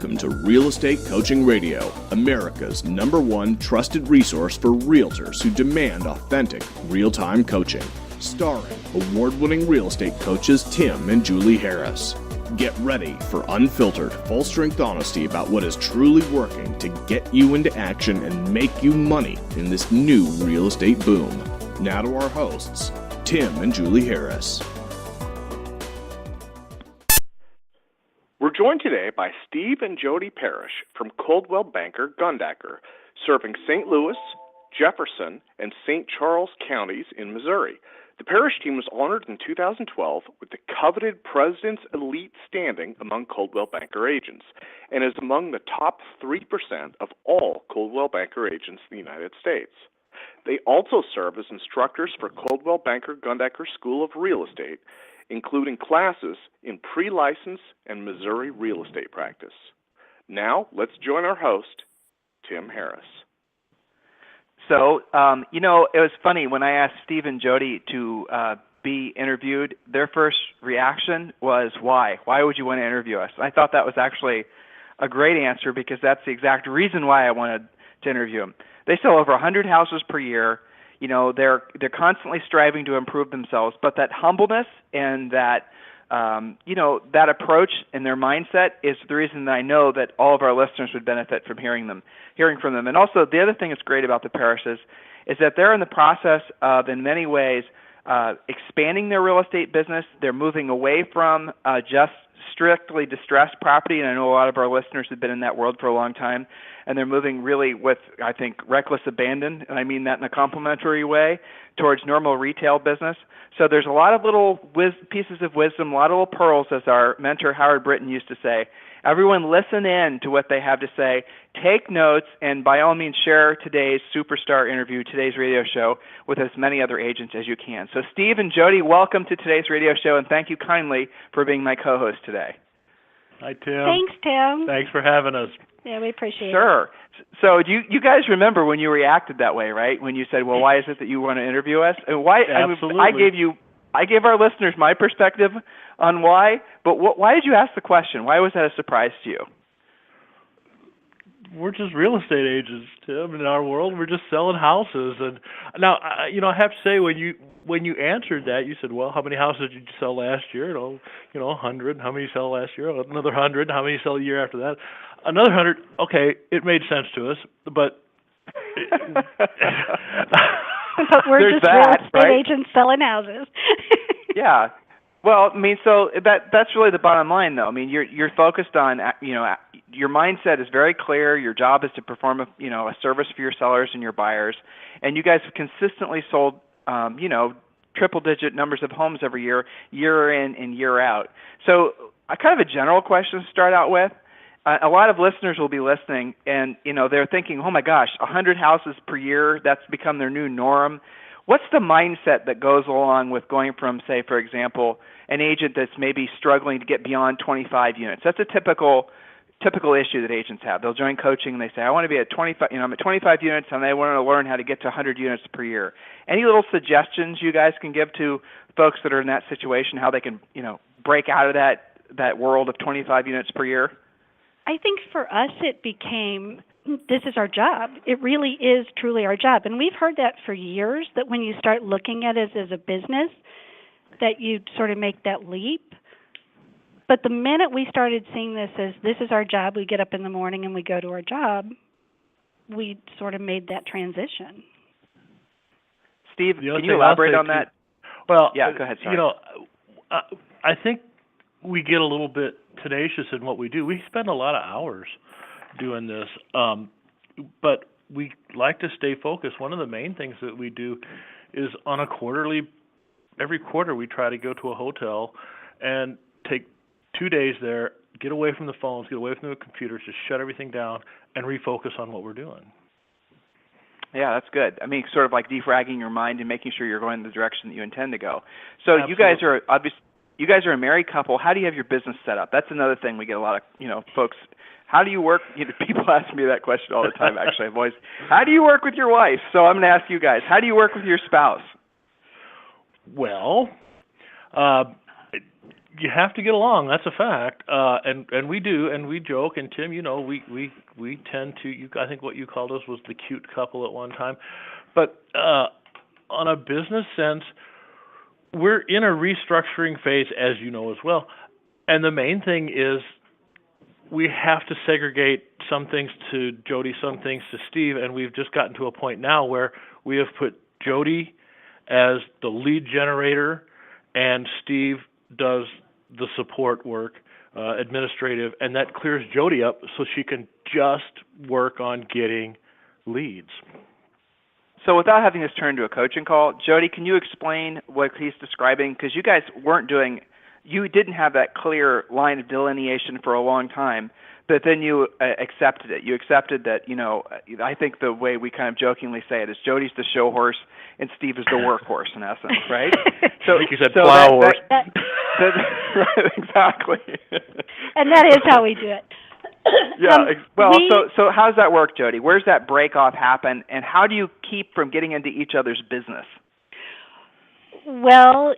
Welcome to Real Estate Coaching Radio, America's #1 trusted resource for realtors who demand authentic, real-time coaching. Starring award-winning real estate coaches Tim and Julie Harris. Get ready for unfiltered, full-strength honesty about what is truly working to get you into action and make you money in this new real estate boom. Now to our hosts, Tim and Julie Harris. We're joined today by Steve and Jody Parrish from Coldwell banker Gundaker, serving St. Louis, Jefferson, and St. Charles counties in Missouri. The Parrish team was honored in 2012 with the coveted President's Elite standing among Coldwell banker agents and is among the top 3% of all Coldwell banker agents in the United States. They also serve as instructors for Coldwell banker Gundaker School of Real Estate, including classes in pre-license and Missouri real estate practice. Now, let's join our host, Tim Harris. So, it was funny when I asked Steve and Jody to be interviewed, their first reaction was, why? Why would you want to interview us? I thought that was actually a great answer because that's the exact reason why I wanted to interview them. They sell over 100 houses per year. You know, they're constantly striving to improve themselves, but that humbleness and that, that approach and their mindset is the reason that I know that all of our listeners would benefit from hearing from them. And also, the other thing that's great about the Parrishes is that they're in the process of, in many ways, expanding their real estate business. They're moving away from just strictly distressed property, and I know a lot of our listeners have been in that world for a long time, and they're moving really with, I think, reckless abandon, and I mean that in a complimentary way, towards normal retail business. So there's a lot of little pieces of wisdom, a lot of little pearls, as our mentor Howard Britton used to say. Everyone listen in to what they have to say, take notes, and by all means share today's superstar interview, today's radio show, with as many other agents as you can. So Steve and Jody, welcome to today's radio show, and thank you kindly for being my co-host today. Hi, Tim. Thanks, Tim. Thanks for having us. Yeah, we appreciate it. Sure. So do you guys remember when you reacted that way, right? When you said, well, why is it that you want to interview us? And why? Absolutely. I gave our listeners my perspective on why, but why did you ask the question? Why was that a surprise to you? We're just real estate agents, Tim. In our world, we're just selling houses. And now, I have to say, when you answered that, you said, well, how many houses did you sell last year? 100. How many you sell last year? Another 100. How many you sell a year after that? Another 100. Okay, it made sense to us, but but we're There's just that, real estate right? agents selling houses. Yeah. Well, I mean, so that's really the bottom line, though. I mean, you're focused on, your mindset is very clear. Your job is to perform a service for your sellers and your buyers, and you guys have consistently sold, triple-digit numbers of homes every year, year in and year out. So, kind of a general question to start out with. A lot of listeners will be listening, and they're thinking, "Oh my gosh, 100 houses per year, that's become their new norm." What's the mindset that goes along with going from, say, for example, an agent that's maybe struggling to get beyond 25 units? That's a typical issue that agents have. They'll join coaching and they say, "I want to be at 25. I'm at 25 units, and I want to learn how to get to 100 units per year." Any little suggestions you guys can give to folks that are in that situation, how they can, break out of that world of 25 units per year? I think for us it became, this is our job. It really is truly our job. And we've heard that for years, that when you start looking at it as a business, that you sort of make that leap. But the minute we started seeing this as this is our job, we get up in the morning and we go to our job, we sort of made that transition. Steve, can you elaborate on that? Well, yeah, go ahead. Sorry. I think we get a little bit tenacious in what we do. We spend a lot of hours doing this, but we like to stay focused. One of the main things that we do is every quarter we try to go to a hotel and take 2 days there, get away from the phones, get away from the computers, just shut everything down and refocus on what we're doing. Yeah, that's good. I mean, sort of like defragging your mind and making sure you're going in the direction that you intend to go. So Absolutely. You guys are a married couple. How do you have your business set up? That's another thing we get a lot of, folks. How do you work? People ask me that question all the time, actually. How do you work with your wife? So I'm going to ask you guys, how do you work with your spouse? Well, you have to get along. That's a fact, and we do, and we joke. And Tim, we tend to. I think what you called us was the cute couple at one time, but on a business sense, we're in a restructuring phase, as you know as well. And the main thing is we have to segregate some things to Jody, some things to Steve, and we've just gotten to a point now where we have put Jody as the lead generator, and Steve does the support work, administrative, and that clears Jody up so she can just work on getting leads. So without having this turn to a coaching call, Jody, can you explain what he's describing? Because you guys you didn't have that clear line of delineation for a long time, but then you accepted it. You accepted that, I think the way we kind of jokingly say it is Jody's the show horse and Steve is the workhorse in essence, right? So I think you said plow horse. Right, exactly. And that is how we do it. So how does that work, Jody? Where's that break-off happen, and how do you keep from getting into each other's business? Well,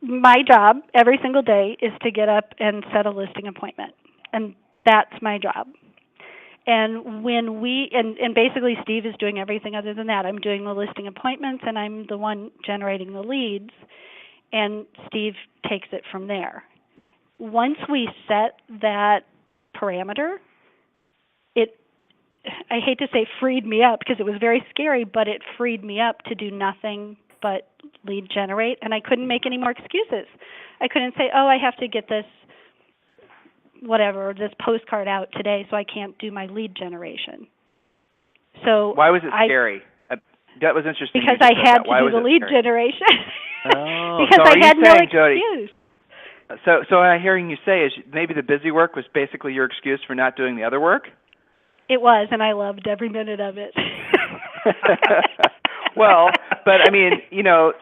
my job every single day is to get up and set a listing appointment, and that's my job. And when and basically Steve is doing everything other than that. I'm doing the listing appointments, and I'm the one generating the leads, and Steve takes it from there. Once we set that parameter, I hate to say freed me up because it was very scary, but it freed me up to do nothing but lead generate, and I couldn't make any more excuses. I couldn't say, I have to get this postcard out today, so I can't do my lead generation. So why was it scary? That was interesting. Because I had to do the lead generation. Oh, because so I had no excuse. Jody, so what I'm hearing you say is maybe the busy work was basically your excuse for not doing the other work? It was, and I loved every minute of it. Well, but I mean,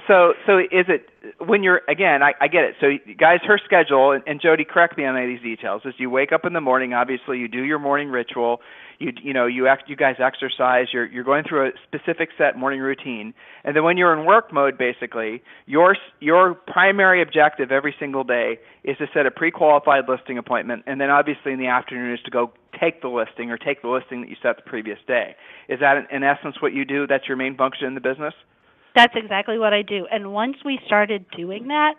so is it when you're, again, I get it. So guys, her schedule, and Jody, correct me on any of these details, is you wake up in the morning, obviously you do your morning ritual, you guys exercise, you're going through a specific set morning routine, and then when you're in work mode, basically, your primary objective every single day is to set a pre-qualified listing appointment, and then obviously in the afternoon is to go take the listing that you set the previous day. Is that in essence what you do? That's your main function in the business? That's exactly what I do. And once we started doing that,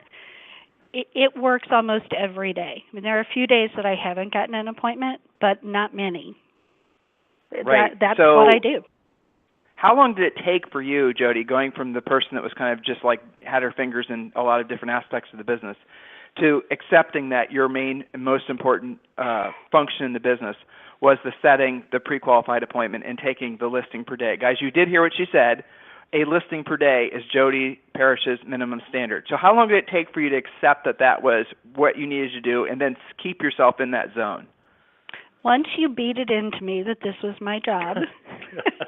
it works almost every day. I mean, there are a few days that I haven't gotten an appointment, but not many. Right. That's what I do. How long did it take for you, Jody, going from the person that was kind of just like had her fingers in a lot of different aspects of the business to accepting that your main and most important function in the business was the setting the pre-qualified appointment and taking the listing per day? Guys, you did hear what she said. A listing per day is Jody Parrish's minimum standard. So how long did it take for you to accept that was what you needed to do and then keep yourself in that zone? Once you beat it into me that this was my job.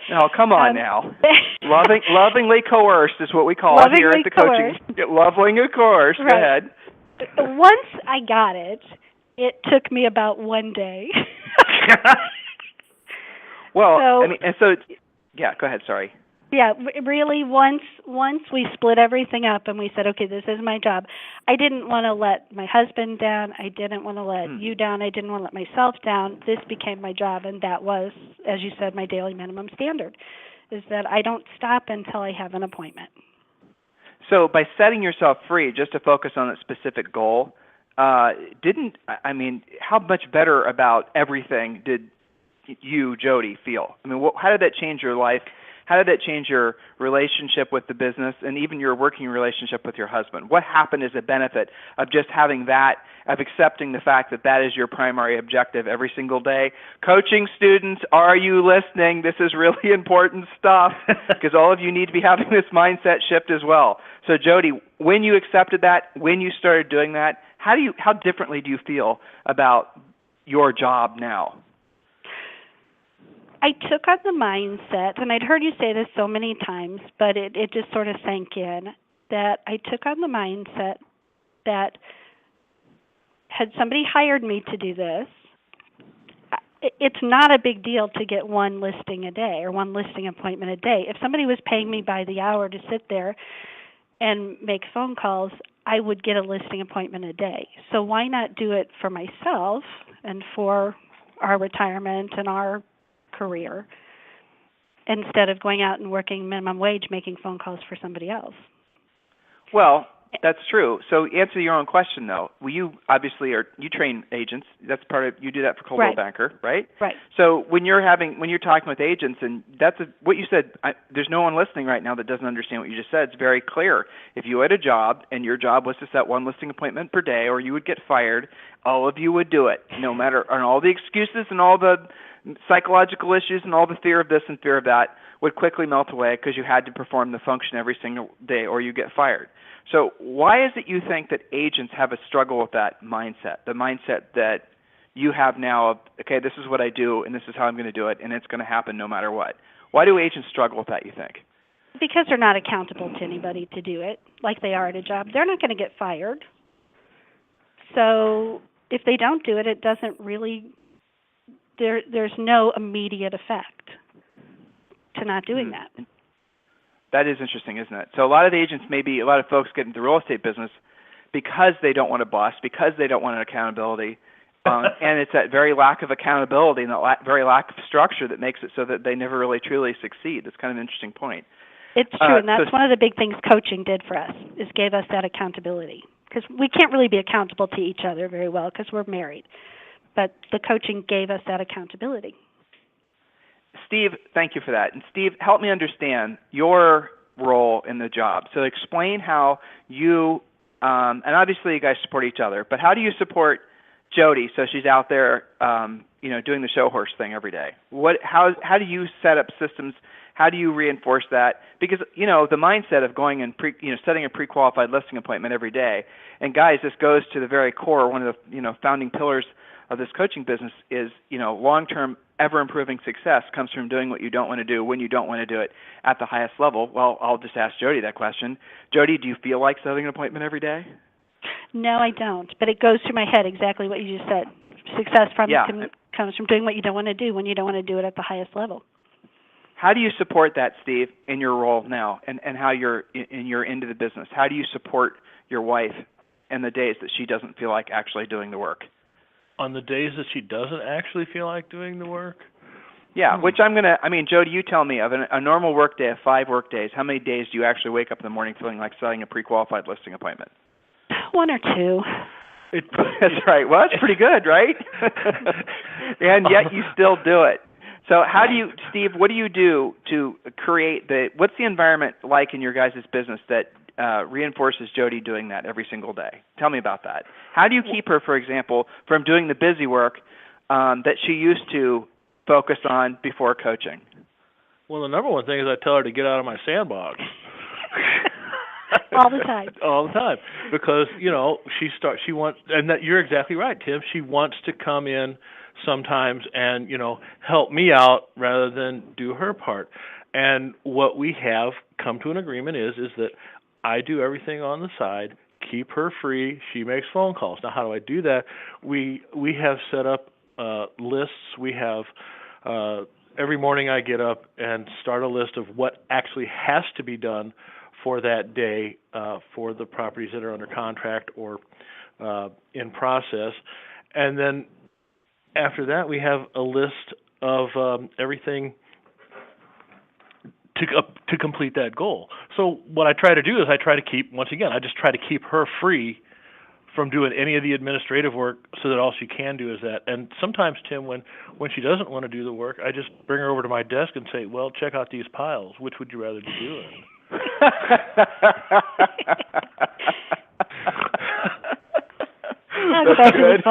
No, come on now. Lovingly coerced is what we call it here at the coaching. Lovingly coerced. Right. Go ahead. Once I got it, it took me about one day. Well, yeah, go ahead, sorry. Yeah, really, once we split everything up and we said, okay, this is my job, I didn't want to let my husband down. I didn't want to let you down. I didn't want to let myself down. This became my job, and that was, as you said, my daily minimum standard, is that I don't stop until I have an appointment. So by setting yourself free just to focus on a specific goal, how much better about everything did you, Jody, feel? I mean, how did that change your life? How did that change your relationship with the business and even your working relationship with your husband? What happened as a benefit of just having that, of accepting the fact that is your primary objective every single day? Coaching students, are you listening? This is really important stuff because all of you need to be having this mindset shift as well. So Jody, when you accepted that, when you started doing that, how differently do you feel about your job now? I took on the mindset, and I'd heard you say this so many times, but it just sort of sank in, that I took on the mindset that had somebody hired me to do this, it's not a big deal to get one listing a day or one listing appointment a day. If somebody was paying me by the hour to sit there and make phone calls, I would get a listing appointment a day. So why not do it for myself and for our retirement and our career instead of going out and working minimum wage making phone calls for somebody else? Well, that's true. So answer your own question, though. Well, you obviously you train agents. That's part of, you do that for Coldwell Banker, right? Right. So when you're talking with agents, and what you said, there's no one listening right now that doesn't understand what you just said. It's very clear. If you had a job and your job was to set one listing appointment per day, or you would get fired, all of you would do it, no matter, and all the excuses and all the psychological issues and all the fear of this and fear of that would quickly melt away because you had to perform the function every single day or you get fired. So why is it you think that agents have a struggle with that mindset, the mindset that you have now of, okay, this is what I do and this is how I'm going to do it and it's going to happen no matter what? Why do agents struggle with that, you think? Because they're not accountable to anybody to do it like they are at a job. They're not going to get fired. So if they don't do it, it doesn't really, there's no immediate effect to not doing that. That is interesting, isn't it? So a lot of agents, maybe a lot of folks get into the real estate business because they don't want a boss, because they don't want an accountability, and it's that very lack of accountability and that very lack of structure that makes it so that they never really truly succeed. That's kind of an interesting point. It's true, and that's one of the big things coaching did for us, is gave us that accountability. Because we can't really be accountable to each other very well because we're married. But the coaching gave us that accountability. Steve, thank you for that. And Steve, help me understand your role in the job. So explain how you, and obviously you guys support each other, but how do you support Jody so she's out there, doing the show horse thing every day? How do you set up systems? How do you reinforce that? Because, the mindset of going and setting a pre-qualified listing appointment every day, and guys, this goes to the very core, one of the, founding pillars of this coaching business is, long-term, ever-improving success comes from doing what you don't want to do when you don't want to do it at the highest level. Well, I'll just ask Jody that question. Jody, do you feel like setting an appointment every day? No, I don't. But it goes through my head exactly what you just said. Success comes from doing what you don't want to do when you don't want to do it at the highest level. How do you support that, Steve, in your role now and how you're into the business? How do you support your wife in the days that she doesn't feel like actually doing the work? On the days that she doesn't actually feel like doing the work? Yeah, which Jody, you tell me, of a normal work day of 5 work days, how many days do you actually wake up in the morning feeling like setting a pre-qualified listing appointment? 1 or 2. That's right. Well, that's pretty good, right? And yet you still do it. So how do you, Steve, what do you do to create what's the environment like in your guys' business that reinforces Jody doing that every single day? Tell me about that. How do you keep her, for example, from doing the busy work that she used to focus on before coaching? Well, the number one thing is I tell her to get out of my sandbox. All the time. All the time. Because, she wants, and that you're exactly right, Tim, she wants to come in sometimes and, help me out rather than do her part. And what we have come to an agreement is that I do everything on the side, keep her free, she makes phone calls. Now, how do I do that? We have set up lists. We have every morning I get up and start a list of what actually has to be done for that day for the properties that are under contract or in process. And then after that, we have a list of everything to complete that goal. So what I try to do is I just try to keep her free from doing any of the administrative work so that all she can do is that. And sometimes, Tim, when she doesn't want to do the work, I just bring her over to my desk and say, well, check out these piles. Which would you rather be doing? That's good.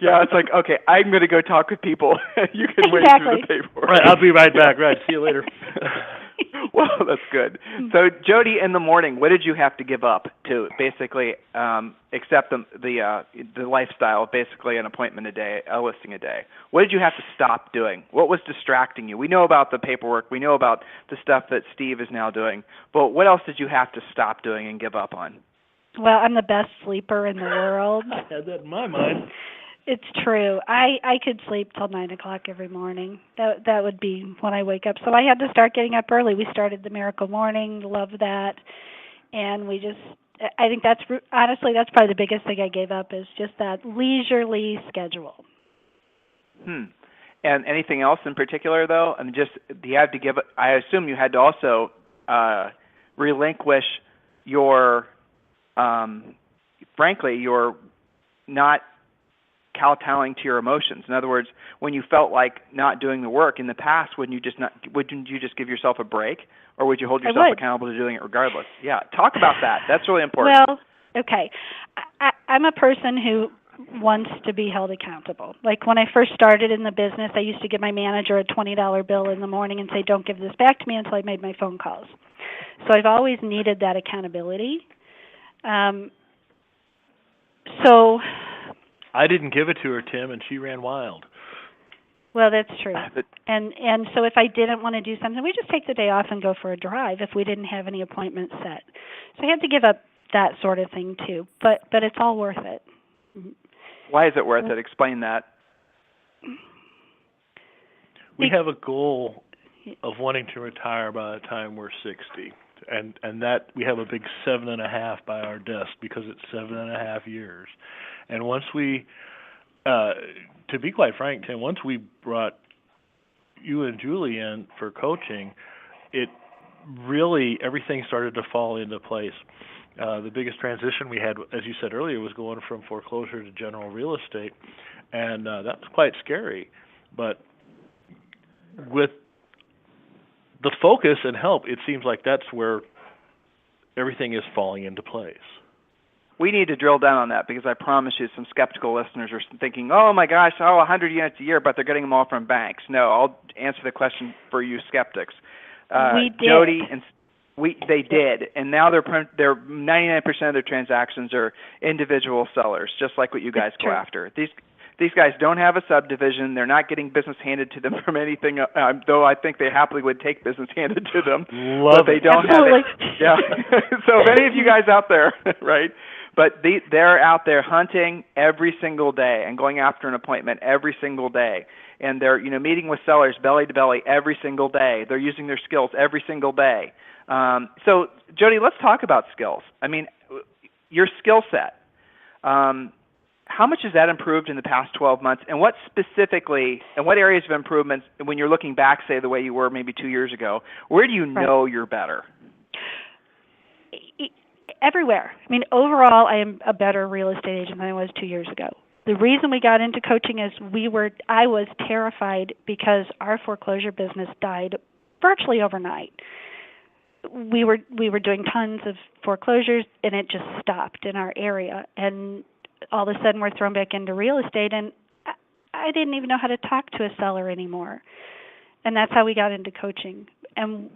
Yeah, it's like, okay, I'm going to go talk with people. You can wait through the paperwork. Right, I'll be right back. Right, see you later. Well, that's good. So, Jody, in the morning, what did you have to give up to basically accept the lifestyle of basically an appointment a day, a listing a day? What did you have to stop doing? What was distracting you? We know about the paperwork. We know about the stuff that Steve is now doing. But what else did you have to stop doing and give up on? Well, I'm the best sleeper in the world. I had that in my mind. It's true. I could sleep till 9 o'clock every morning. That would be when I wake up. So I had to start getting up early. We started the Miracle Morning, love that, and we just I think that's honestly that's probably the biggest thing I gave up is just that leisurely schedule. And anything else in particular, though? I mean, just you have to give. I assume you had to also relinquish your, frankly, your not kowtowing to your emotions. In other words, when you felt like not doing the work in the past, wouldn't you just give yourself a break, or would you hold yourself accountable to doing it regardless? Yeah, talk about that. That's really important. Well, okay, I'm a person who wants to be held accountable. Like when I first started in the business, I used to give my manager a $20 bill in the morning and say, "Don't give this back to me until I made my phone calls." So I've always needed that accountability. So I didn't give it to her, Tim, and she ran wild. well, that's true. And so if I didn't want to do something, we just take the day off and go for a drive if we didn't have any appointments set. So I had to give up that sort of thing too. But it's all worth it. Why is it worth it? Explain that. We have a goal of wanting to retire by the time we're 60. And that we have a big 7.5 by our desk because it's 7.5 years. And once we, to be quite frank, Tim, once we brought you and Julie in for coaching, it really, everything started to fall into place. The biggest transition we had, as you said earlier, was going from foreclosure to general real estate. And that was quite scary. But with the focus and help, it seems like that's where everything is falling into place. We need to drill down on that because I promise you some skeptical listeners are thinking, oh my gosh, 100 units a year, but they're getting them all from banks. No, I'll answer the question for you skeptics. We did. Jody and they did, and now they're 99% of their transactions are individual sellers, just like what you guys go after. These guys don't have a subdivision. They're not getting business handed to them from anything, though I think they happily would take business handed to them. But they don't have it. Yeah. So if any of you guys out there, right? But they're out there hunting every single day and going after an appointment every single day. And they're meeting with sellers belly to belly every single day. They're using their skills every single day. So, Jody, let's talk about skills. I mean, your skill set. How much has that improved in the past 12 months? And what specifically, and what areas of improvements, when you're looking back, say, the way you were maybe 2 years ago, where do you know you're better? Everywhere. I mean, overall, I am a better real estate agent than I was 2 years ago. The reason we got into coaching is I was terrified because our foreclosure business died virtually overnight. We were doing tons of foreclosures, and it just stopped in our area. And all of a sudden, we're thrown back into real estate, and I didn't even know how to talk to a seller anymore. And that's how we got into coaching. And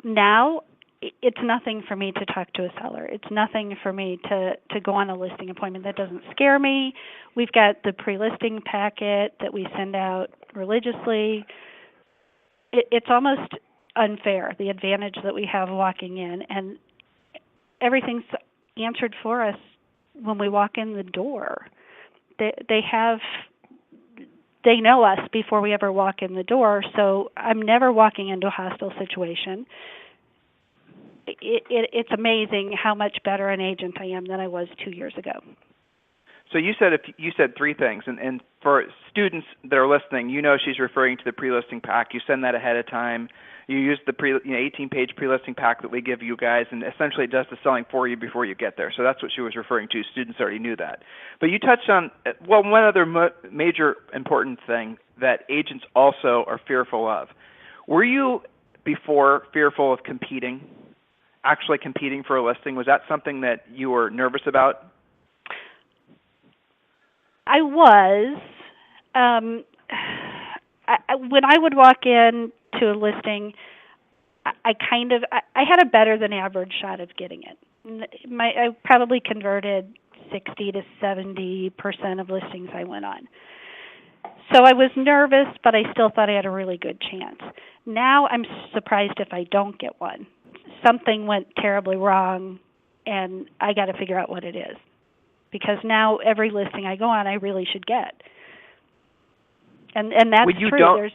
now it's nothing for me to talk to a seller. It's nothing for me to go on a listing appointment. That doesn't scare me. We've got the pre-listing packet that we send out religiously. It's almost unfair, the advantage that we have walking in, and everything's answered for us when we walk in the door. They know us before we ever walk in the door, so I'm never walking into a hostile situation. It's amazing how much better an agent I am than I was 2 years ago. So you said three things, and for students that are listening, she's referring to the pre-listing pack. You send that ahead of time. You use the 18-page pre-listing pack that we give you guys, and essentially it does the selling for you before you get there. So that's what she was referring to. Students already knew that. But you touched on, one other major important thing that agents also are fearful of. Were you before fearful of actually competing for a listing? Was that something that you were nervous about? I was. When I would walk in to a listing, I had a better than average shot of getting it. I probably converted 60 to 70% of listings I went on. So I was nervous, but I still thought I had a really good chance. Now I'm surprised if I don't get one. Something went terribly wrong, and I got to figure out what it is. Because now every listing I go on, I really should get. And that's true.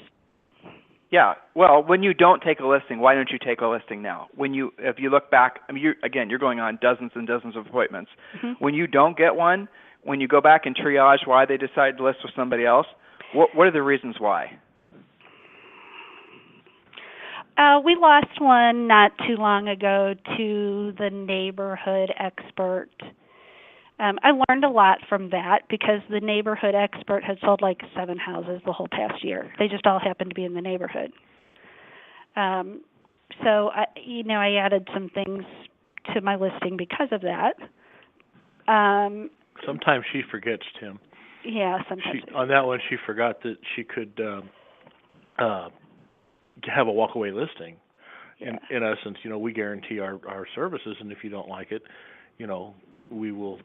Yeah. Well, when you don't take a listing, why don't you take a listing now? If you look back, I mean, you're going on dozens and dozens of appointments. Mm-hmm. When you don't get one, when you go back and triage why they decide to list with somebody else, what are the reasons why? We lost one not too long ago to the neighborhood expert. I learned a lot from that because the neighborhood expert had sold like 7 houses the whole past year. They just all happened to be in the neighborhood. So I added some things to my listing because of that. Sometimes she forgets, Tim. Yeah, sometimes. On that one, she forgot that she could have a walkaway listing. Yeah. In essence, we guarantee our services, and if you don't like it, we will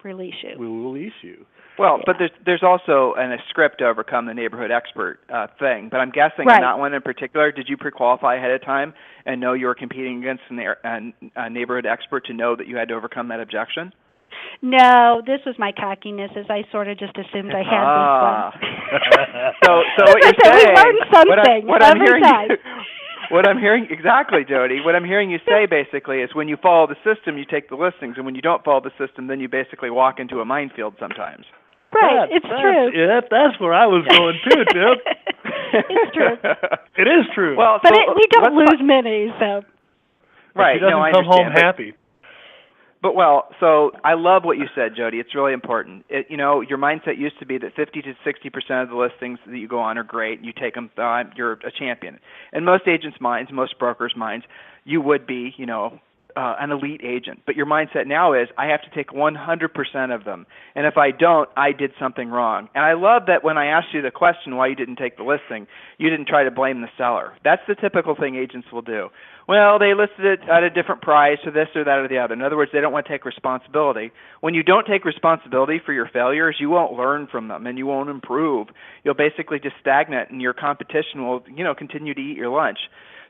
release you. We will release you. Well, but there's also a script to overcome the neighborhood expert thing. But I'm guessing right. in that one in particular, did you pre-qualify ahead of time and know you were competing against a neighborhood expert to know that you had to overcome that objection? No, this was my cockiness, as I sort of just assumed I had this one. So what you're saying, we learn something every time. What I'm hearing, exactly, Jody, what I'm hearing you say basically is when you follow the system, you take the listings, and when you don't follow the system, then you basically walk into a minefield sometimes. Right, it's true. Yeah, that's where I was going too, Tim. It's true. It is true. Well, but we don't lose many, so. Right, she doesn't I come understand, home happy. But so I love what you said, Jody. It's really important. Your mindset used to be that 50 to 60% of the listings that you go on are great. You take them, you're a champion. In most agents' minds, most brokers' minds, you would be, an elite agent. But your mindset now is, I have to take 100% of them. And if I don't, I did something wrong. And I love that when I asked you the question why you didn't take the listing, you didn't try to blame the seller. That's the typical thing agents will do. Well, they listed it at a different price or this or that or the other. In other words, they don't want to take responsibility. When you don't take responsibility for your failures, you won't learn from them and you won't improve. You'll basically just stagnate and your competition will, continue to eat your lunch.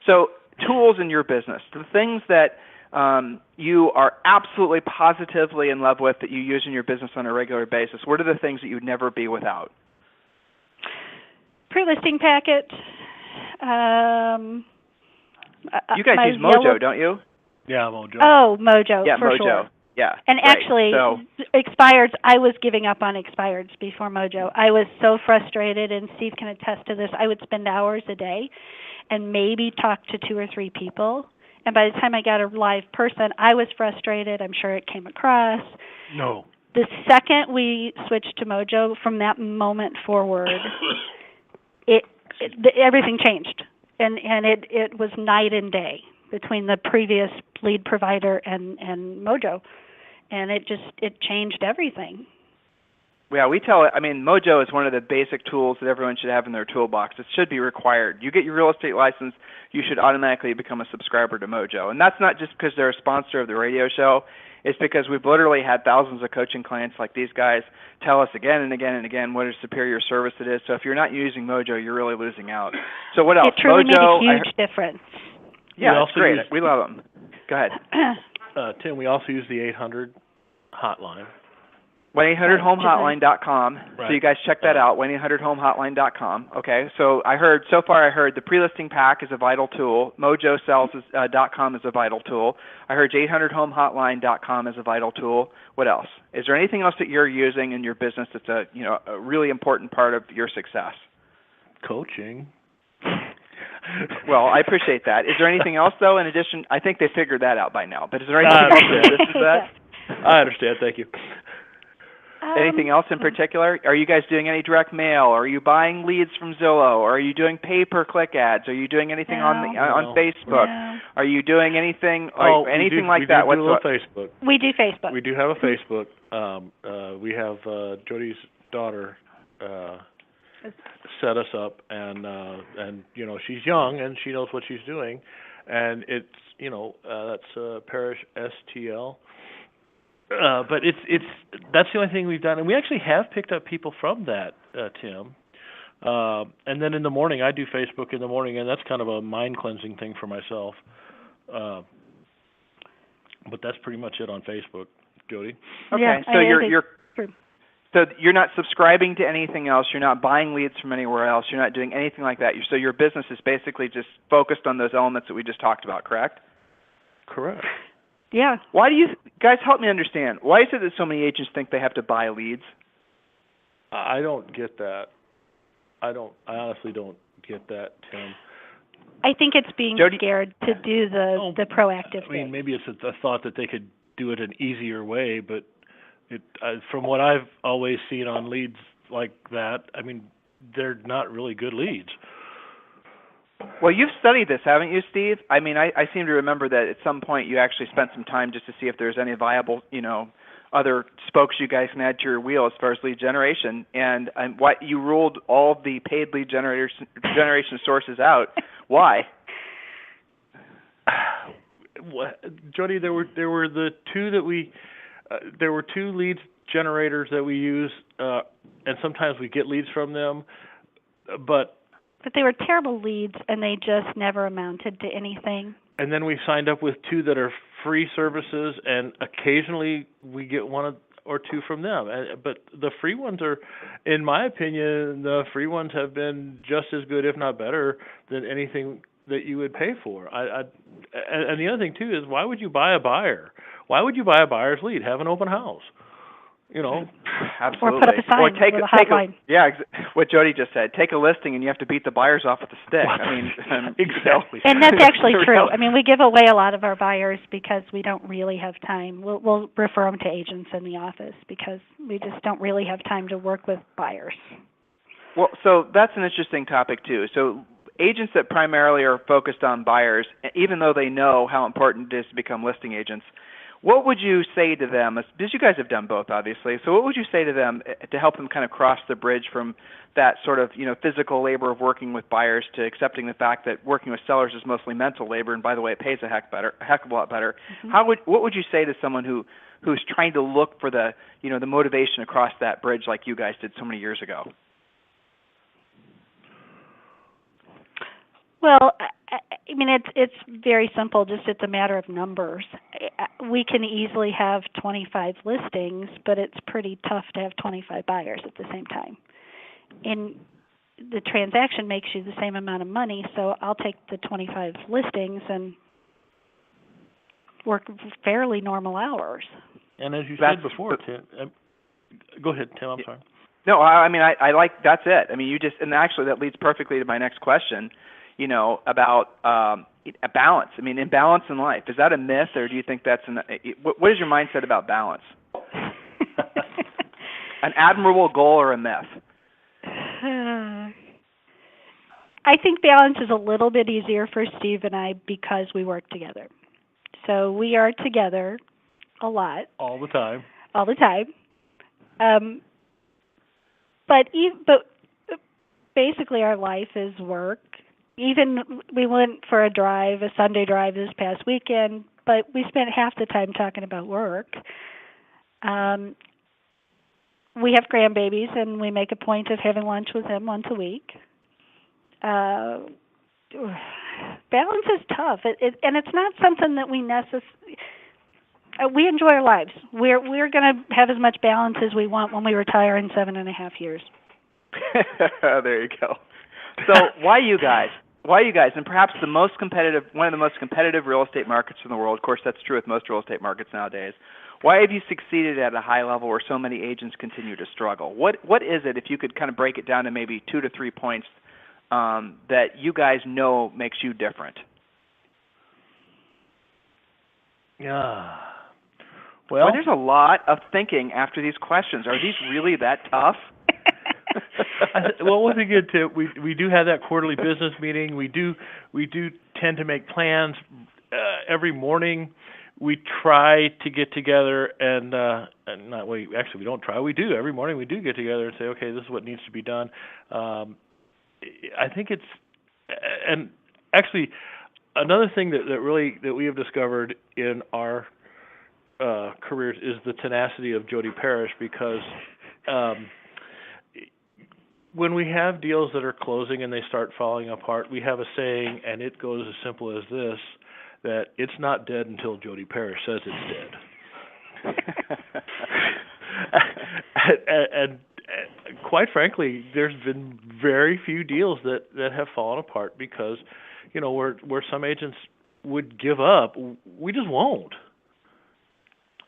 So tools in your business, the things that you are absolutely positively in love with that you use in your business on a regular basis, what are the things that you'd never be without? Pre-listing packet. You guys use Mojo, don't you? Yeah, Mojo. Oh, Mojo, yeah, for Mojo. sure. Yeah. And right. actually, so, expireds, I was giving up on expireds before Mojo. I was so frustrated, and Steve can attest to this. I would spend hours a day and maybe talk to 2 or 3 people. And by the time I got a live person, I was frustrated. I'm sure it came across. No. The second we switched to Mojo, from that moment forward, everything changed. And it was night and day between the previous lead provider and Mojo. And it changed everything. Yeah, Mojo is one of the basic tools that everyone should have in their toolbox. It should be required. You get your real estate license, you should automatically become a subscriber to Mojo. And that's not just because they're a sponsor of the radio show. It's because we've literally had thousands of coaching clients like these guys tell us again and again and again what a superior service it is. So if you're not using Mojo, you're really losing out. So what else? It truly Mojo, made a huge difference. Yeah, it's great. We love them. Go ahead. Tim, we also use the 800 hotline. 1-800-HOME-HOTLINE.com. Right. So you guys check that out, 1-800-HOME-HOTLINE.com. Okay, so I heard the pre-listing pack is a vital tool. MojoSells.com is a vital tool. I heard 800-HOME-HOTLINE.com is a vital tool. What else? Is there anything else that you're using in your business that's a really important part of your success? Coaching. Well, I appreciate that. Is there anything else, though, in addition? I think they figured that out by now. But is there anything else in addition to that? I understand. Thank you. Anything else in particular? Are you guys doing any direct mail? Are you buying leads from Zillow? Are you doing pay-per-click ads? Are you doing anything on Facebook? No. Are you doing anything like that? We do Facebook. We do Facebook. We do have a Facebook. We have Jody's daughter set us up, and she's young and she knows what she's doing, and it's that's Parrish STL. But that's the only thing we've done, and we actually have picked up people from that, Tim. And then in the morning, I do Facebook in the morning, and that's kind of a mind cleansing thing for myself. But that's pretty much it on Facebook, Jody. Okay, so So you're not subscribing to anything else. You're not buying leads from anywhere else. You're not doing anything like that. So your business is basically just focused on those elements that we just talked about, correct? Correct. Yeah. Why do you guys help me understand? Why is it that so many agents think they have to buy leads? I don't get that. I honestly don't get that, Tim. I think it's being Jody? scared to do the proactive I mean, thing. maybe it's a thought that they could do it an easier way, but from what I've always seen on leads like that, I mean, they're not really good leads. Well, you've studied this, haven't you, Steve? I mean, I seem to remember that at some point you actually spent some time just to see if there's any viable, other spokes you guys can add to your wheel as far as lead generation. And why you ruled all the paid lead generation sources out. Why? Jody, there were the two that we there were two lead generators that we use, and sometimes we get leads from them, but they were terrible leads, and they just never amounted to anything. And then we signed up with two that are free services, and occasionally we get one or two from them. But the free ones are, in my opinion, the free ones have been just as good, if not better, than anything that you would pay for. And the other thing, too, is why would you buy a buyer? Why would you buy a buyer's lead? Have an open house. Absolutely. Or put up a sign with a hotline. What Jody just said. Take a listing and you have to beat the buyers off with a stick. I mean, exactly. And that's actually true. I mean, we give away a lot of our buyers because we don't really have time. We'll refer them to agents in the office because we just don't really have time to work with buyers. Well, so that's an interesting topic too. So agents that primarily are focused on buyers, even though they know how important it is to become listing agents, what would you say to them, because you guys have done both, obviously, so what would you say to them to help them kind of cross the bridge from that sort of, physical labor of working with buyers to accepting the fact that working with sellers is mostly mental labor, and by the way, it pays a heck of a lot better. Mm-hmm. What would you say to someone who's trying to look for the, the motivation across that bridge like you guys did so many years ago? Well, I mean, it's very simple. Just it's a matter of numbers. We can easily have 25 listings, but it's pretty tough to have 25 buyers at the same time. And the transaction makes you the same amount of money, so I'll take the 25 listings and work fairly normal hours. And as you said before, Tim, go ahead, Tim. I'm sorry. No, I mean, I like that's it. I mean, and actually that leads perfectly to my next question. About a balance. I mean, imbalance in life. Is that a myth, or do you think that's what is your mindset about balance? An admirable goal or a myth? I think balance is a little bit easier for Steve and I because we work together. So we are together a lot. All the time. All the time. But basically our life is work. Even we went for a Sunday drive this past weekend, but we spent half the time talking about work. We have grandbabies, and we make a point of having lunch with them once a week. Balance is tough, and it's not something that we we enjoy our lives. We're going to have as much balance as we want when we retire in 7.5 years. There you go. So why you guys? And perhaps one of the most competitive real estate markets in the world. Of course, that's true with most real estate markets nowadays. Why have you succeeded at a high level where so many agents continue to struggle? What is it, if you could kind of break it down to maybe 2 to 3 points, that you guys know makes you different? Yeah. Well, there's a lot of thinking after these questions. Are these really that tough? Well, once again, Tim, we do have that quarterly business meeting. We do tend to make plans every morning. We try to get together and we don't try. We do every morning. We do get together and say, okay, this is what needs to be done. I think and actually another thing that we have discovered in our careers is the tenacity of Jody Parrish, because when we have deals that are closing and they start falling apart, we have a saying, and it goes as simple as this, that it's not dead until Jody Parrish says it's dead. and quite frankly, there's been very few deals that have fallen apart because, where some agents would give up, we just won't.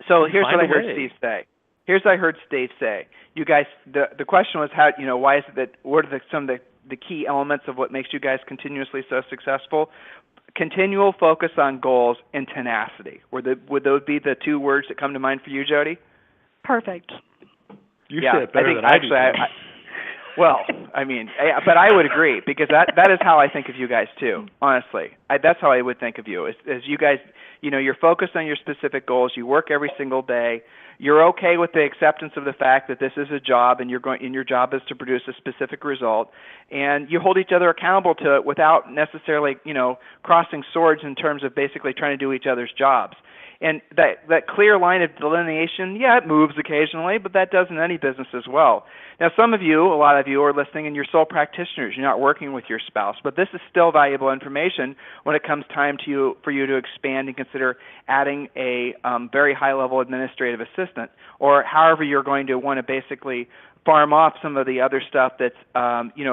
So here's what I heard Steve say. You guys, the question was how, why is it that, what are some of the key elements of what makes you guys continuously so successful? Continual focus on goals and tenacity. Would those be the two words that come to mind for you, Jody? Perfect. You said it better than I do. But I would agree, because that is how I think of you guys too. Honestly, that's how I would think of you. As you guys, you're focused on your specific goals. You work every single day. You're okay with the acceptance of the fact that this is a job, and your job is to produce a specific result, and you hold each other accountable to it without necessarily, crossing swords in terms of basically trying to do each other's jobs. And that clear line of delineation, it moves occasionally, but that does in any business as well. Now, a lot of you are listening, and you're sole practitioners. You're not working with your spouse, but this is still valuable information when it comes time for you to expand and consider adding a very high-level administrative assistant, or however you're going to want to basically farm off some of the other stuff that's,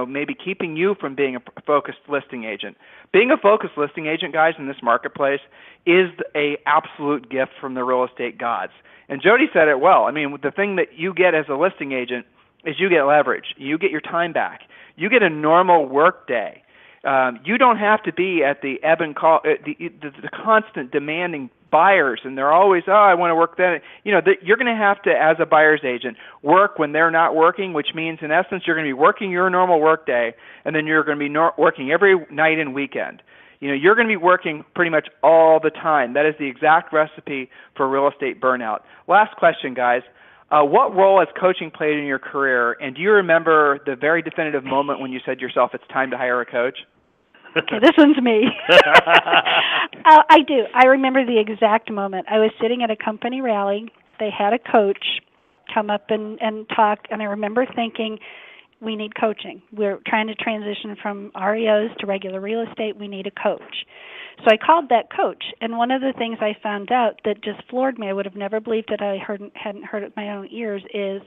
maybe keeping you from being a focused listing agent. Being a focused listing agent, guys, in this marketplace is a absolute gift from the real estate gods. And Jody said it well. I mean, the thing that you get as a listing agent is you get leverage. You get your time back. You get a normal work day. You don't have to be at the ebb and call, the constant demanding buyers, and they're always, I want to work then. You're going to have to, as a buyer's agent, work when they're not working, which means, in essence, you're going to be working your normal work day, and then you're going to be working every night and weekend. You're going to be working pretty much all the time. That is the exact recipe for real estate burnout. Last question, guys. What role has coaching played in your career, and do you remember the very definitive moment when you said to yourself, it's time to hire a coach? Okay, this one's me. I do. I remember the exact moment. I was sitting at a company rally. They had a coach come up and talk, and I remember thinking, we need coaching. We're trying to transition from REOs to regular real estate. We need a coach. So I called that coach, and one of the things I found out that just floored me, I would have never believed that I hadn't heard it with my own ears, is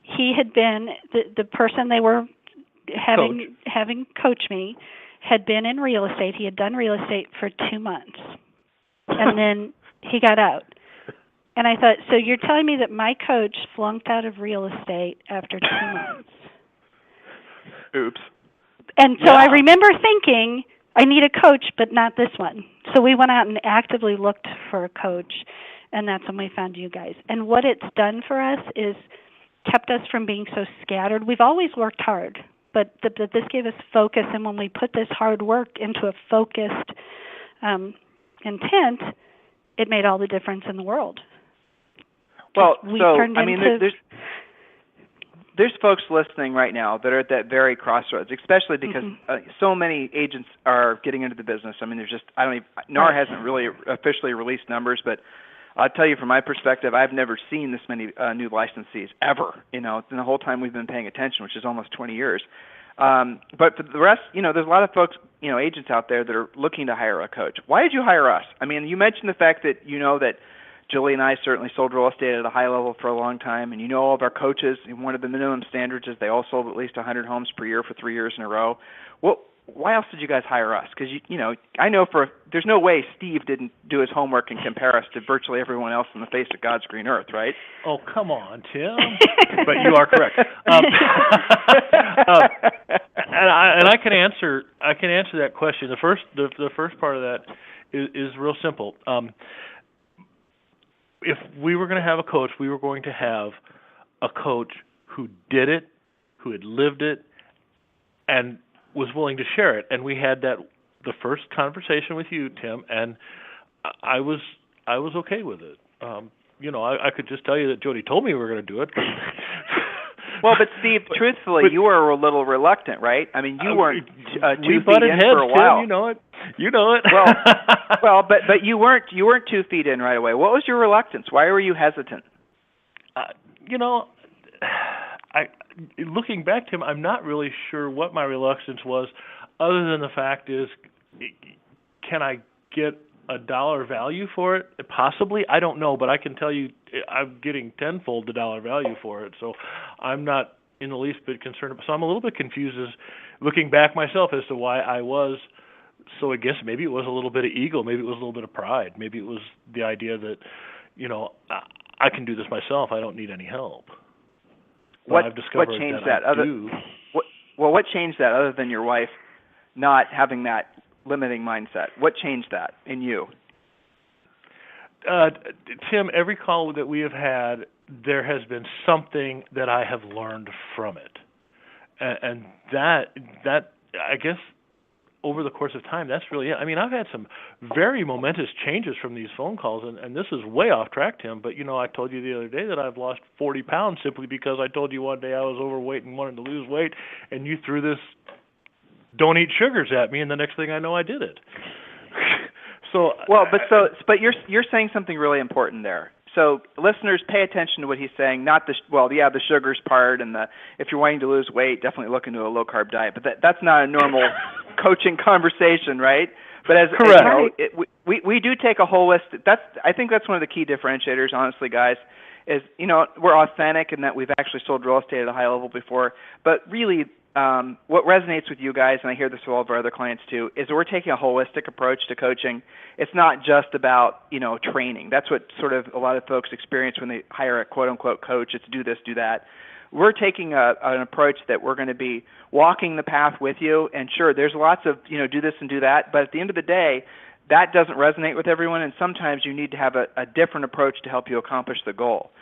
he had been, the person they were having coach me had been in real estate. He had done real estate for 2 months, and then he got out. And I thought, so you're telling me that my coach flunked out of real estate after 2 months? Oops. And so I remember thinking, I need a coach, but not this one. So we went out and actively looked for a coach, and that's when we found you guys. And what it's done for us is kept us from being so scattered. We've always worked hard, but this gave us focus, and when we put this hard work into a focused intent, it made all the difference in the world. Well, there's folks listening right now that are at that very crossroads, especially because so many agents are getting into the business. I mean, NAR hasn't really officially released numbers, but I'll tell you from my perspective, I've never seen this many new licensees ever, in the whole time we've been paying attention, which is almost 20 years. But for the rest, there's a lot of folks, agents out there that are looking to hire a coach. Why did you hire us? I mean, you mentioned the fact that that Julie and I certainly sold real estate at a high level for a long time, and all of our coaches, and one of the minimum standards is they all sold at least 100 homes per year for 3 years in a row. Well, why else did you guys hire us? Because, I know there's no way Steve didn't do his homework and compare us to virtually everyone else on the face of God's green earth, right? Oh, come on, Tim. But you are correct. And I can answer that question. The first part of that is real simple. If we were going to have a coach, we were going to have a coach who did it, who had lived it, and was willing to share it. And we had the first conversation with you, Tim, and I was okay with it. I could just tell you that Jody told me we were going to do it. Well, but Steve, truthfully, you were a little reluctant, right? I mean, you weren't 2 feet in heads, for a while. Tim, you know it. But you weren't 2 feet in right away. What was your reluctance? Why were you hesitant? Looking back, Tim, I'm not really sure what my reluctance was, other than the fact is, can I get a dollar value for it? Possibly, I don't know, but I can tell you I'm getting tenfold the dollar value for it. So I'm not in the least bit concerned. So I'm a little bit confused as looking back myself as to why I was. So I guess maybe it was a little bit of ego, maybe it was a little bit of pride, maybe it was the idea that, I can do this myself. I don't need any help. But I've discovered what changed that that? I do. What changed that other than your wife not having that limiting mindset? What changed that in you? Tim, every call that we have had, there has been something that I have learned from it, and that I guess over the course of time, that's really it. I mean, I've had some very momentous changes from these phone calls, and this is way off track, Tim, but, I told you the other day that I've lost 40 pounds simply because I told you one day I was overweight and wanted to lose weight, and you threw this don't eat sugars at me, and the next thing I know, I did it. But you're saying something really important there. So listeners, pay attention to what he's saying. Not the sugars part, and if you're wanting to lose weight, definitely look into a low carb diet. But that's not a normal coaching conversation, right? But correct. We do take a holistic. I think that's one of the key differentiators, honestly, guys. Is we're authentic in that we've actually sold real estate at a high level before, but really. What resonates with you guys, and I hear this with all of our other clients too, is that we're taking a holistic approach to coaching. It's not just about, training. That's what sort of a lot of folks experience when they hire a quote-unquote coach. It's do this, do that. We're taking an approach that we're going to be walking the path with you, and sure, there's lots of, do this and do that, but at the end of the day, that doesn't resonate with everyone, and sometimes you need to have a different approach to help you accomplish the goal.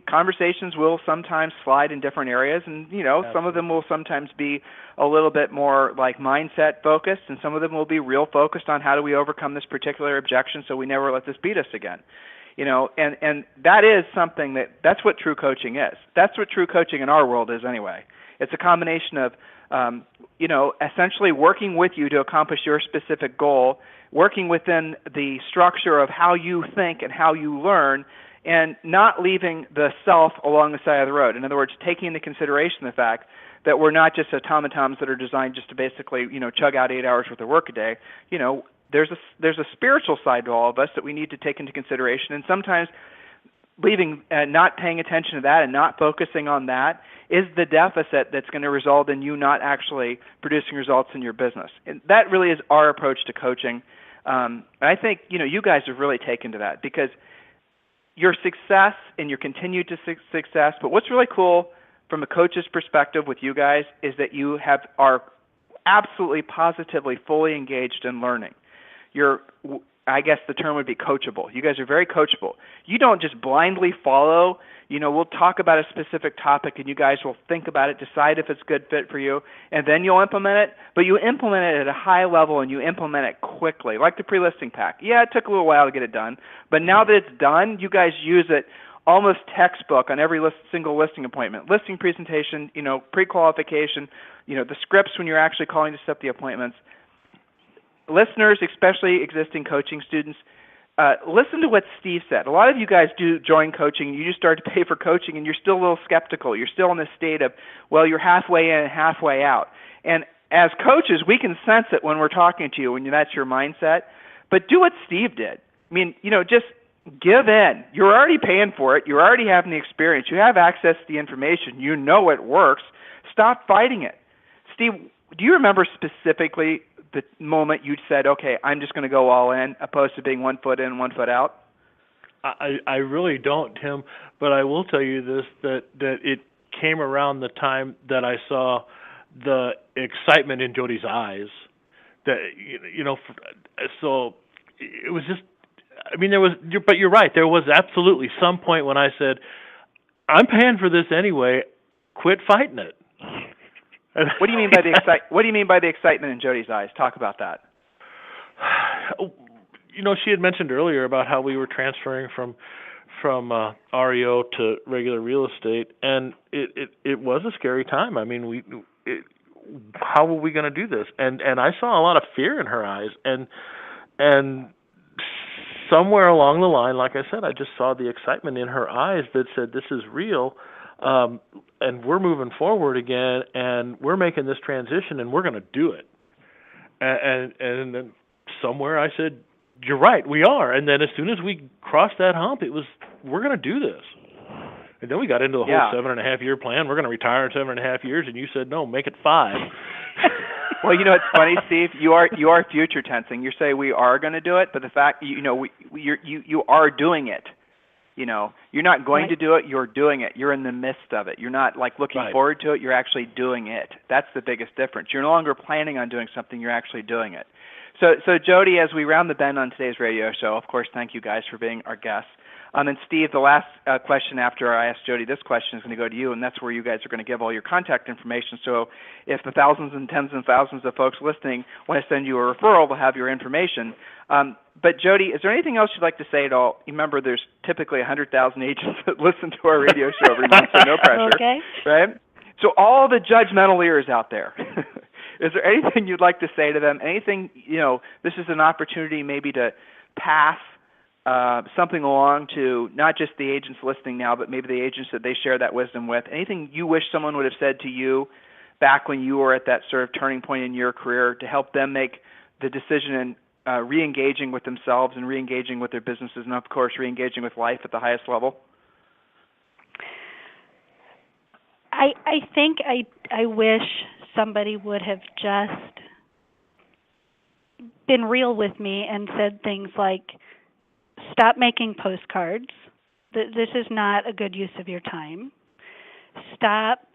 Conversations will sometimes slide in different areas, and some of them will sometimes be a little bit more like mindset focused, and some of them will be real focused on how do we overcome this particular objection so we never let this beat us again. And that is something that's what true coaching is. That's what true coaching in our world is anyway. It's a combination of essentially working with you to accomplish your specific goal, working within the structure of how you think and how you learn, and not leaving the self along the side of the road. In other words, taking into consideration the fact that we're not just automatons that are designed just to basically, chug out 8 hours worth of work a day. There's a spiritual side to all of us that we need to take into consideration, and sometimes leaving, not paying attention to that and not focusing on that is the deficit that's going to result in you not actually producing results in your business. And that really is our approach to coaching. And I think, you guys have really taken to that because your success and your continued success, but what's really cool from a coach's perspective with you guys is that you are absolutely positively fully engaged in learning. I guess the term would be coachable. You guys are very coachable. You don't just blindly follow. We'll talk about a specific topic, and you guys will think about it, decide if it's a good fit for you, and then you'll implement it. But you implement it at a high level, and you implement it quickly, like the pre-listing pack. Yeah, it took a little while to get it done, but now that it's done, you guys use it almost textbook on every single listing appointment, listing presentation, pre-qualification, the scripts when you're actually calling to set the appointments. Listeners, especially existing coaching students, listen to what Steve said. A lot of you guys do join coaching. You just start to pay for coaching, and you're still a little skeptical. You're still in this state of, well, you're halfway in and halfway out. And as coaches, we can sense it when we're talking to you, when that's your mindset. But do what Steve did. I mean, just give in. You're already paying for it. You're already having the experience. You have access to the information. You know it works. Stop fighting it. Steve, do you remember specifically the moment you said, okay, I'm just going to go all in, opposed to being 1 foot in, 1 foot out? I really don't, Tim, but I will tell you this, that it came around the time that I saw the excitement in Jody's eyes. That, so it was just, but you're right, there was absolutely some point when I said, I'm paying for this anyway, quit fighting it. What do you mean by the excitement in Jody's eyes? Talk about that. She had mentioned earlier about how we were transferring from REO to regular real estate, and it was a scary time. I mean, how were we going to do this? And I saw a lot of fear in her eyes, and somewhere along the line, like I said, I just saw the excitement in her eyes that said, this is real. And we're moving forward again, and we're making this transition, and we're going to do it. And then somewhere I said, you're right, we are. And then as soon as we crossed that hump, it was, we're going to do this. And then we got into the whole 7.5-year plan. We're going to retire in 7.5 years, and you said, no, make it 5. Well, you know, it's funny, Steve. You are future tensing. You say we are going to do it, but the fact, you know, you are doing it. You know, you're not going to do it. You're doing it. You're in the midst of it. You're not like looking forward to it. You're actually doing it. That's the biggest difference. You're no longer planning on doing something. You're actually doing it. So Jody, as we round the bend on today's radio show, of course, thank you guys for being our guests. And Steve, the last question after I ask Jody this question is going to go to you, and that's where you guys are going to give all your contact information. So if the thousands and tens and thousands of folks listening want to send you a referral, they'll have your information. But Jody, is there anything else you'd like to say at all? Remember, there's typically 100,000 agents that listen to our radio show every month, so no pressure. Okay. Right? So all the judgmental ears out there, is there anything you'd like to say to them? Anything, you know, this is an opportunity maybe to pass something along to not just the agents listening now, but maybe the agents that they share that wisdom with. Anything you wish someone would have said to you back when you were at that sort of turning point in your career to help them make the decision in re-engaging with themselves and re-engaging with their businesses and, of course, re-engaging with life at the highest level? I think I wish somebody would have just been real with me and said things like, stop making postcards. This is not a good use of your time. Stop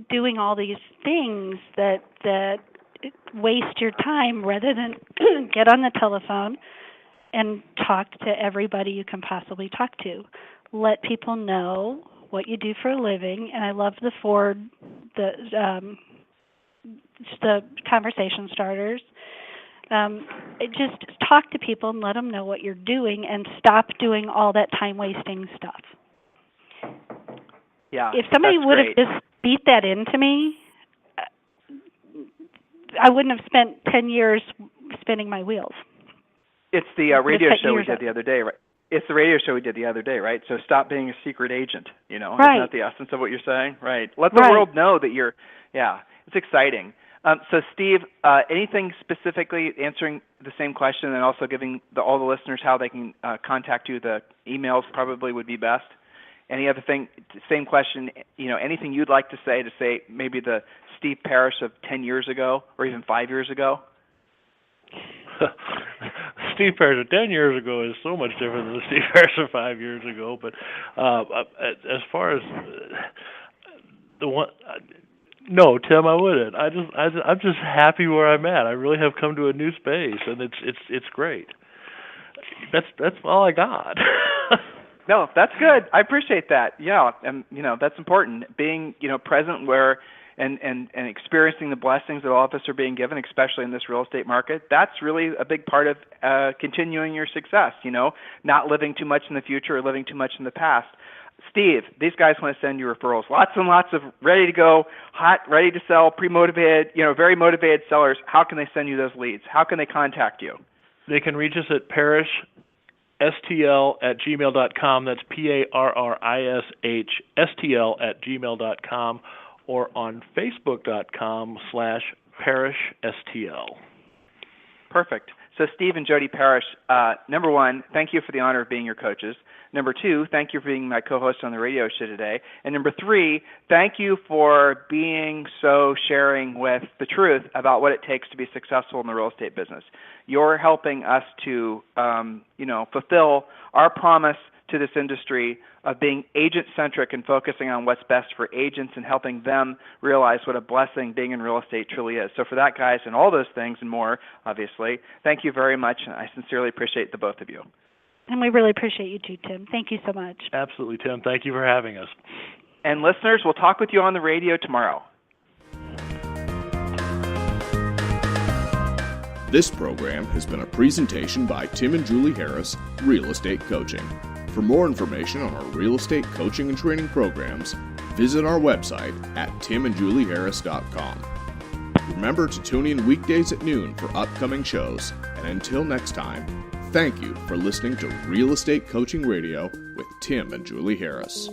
doing all these things that waste your time rather than get on the telephone and talk to everybody you can possibly talk to. Let people know what you do for a living. And I love the conversation starters. Just talk to people and let them know what you're doing and stop doing all that time-wasting stuff. Yeah, if somebody would have just beat that into me, I wouldn't have spent 10 years spinning my wheels. It's the radio show we did the other day, right? It's the radio show we did the other day, right? So stop being a secret agent, you know. Right. Isn't that the essence of what you're saying? Right. Let the world know that you're, it's exciting. So, Steve, anything specifically answering the same question and also giving all the listeners how they can contact you? The emails probably would be best. Any other thing, same question, you know, anything you'd like to say maybe the Steve Parrish of 10 years ago or even 5 years ago? Steve Parrish of 10 years ago is so much different than the Steve Parrish of 5 years ago. But as far as the one... No, Tim, I wouldn't. I'm just happy where I'm at. I really have come to a new space, and it's great. That's all I got. No, that's good. I appreciate that. Yeah, and you know that's important. Being present where and experiencing the blessings that all of us are being given, especially in this real estate market. That's really a big part of continuing your success. You know, not living too much in the future or living too much in the past. Steve, these guys want to send you referrals. Lots and lots of ready to go, hot, ready to sell, pre-motivated, very motivated sellers. How can they send you those leads? How can they contact you? They can reach us at parrishstl@gmail.com. That's PARRISHSTL@gmail.com or on Facebook.com/ParrishSTL. Perfect. So Steve and Jody Parrish, number one, thank you for the honor of being your coaches. Number two, thank you for being my co-host on the radio show today. And number three, thank you for being so sharing with the truth about what it takes to be successful in the real estate business. You're helping us to, fulfill our promise to this industry of being agent-centric and focusing on what's best for agents and helping them realize what a blessing being in real estate truly is. So for that, guys, and all those things and more, obviously, thank you very much, and I sincerely appreciate the both of you. And we really appreciate you too, Tim. Thank you so much. Absolutely, Tim. Thank you for having us. And listeners, we'll talk with you on the radio tomorrow. This program has been a presentation by Tim and Julie Harris, Real Estate Coaching. For more information on our real estate coaching and training programs, visit our website at timandjulieharris.com. Remember to tune in weekdays at noon for upcoming shows. And until next time, thank you for listening to Real Estate Coaching Radio with Tim and Julie Harris.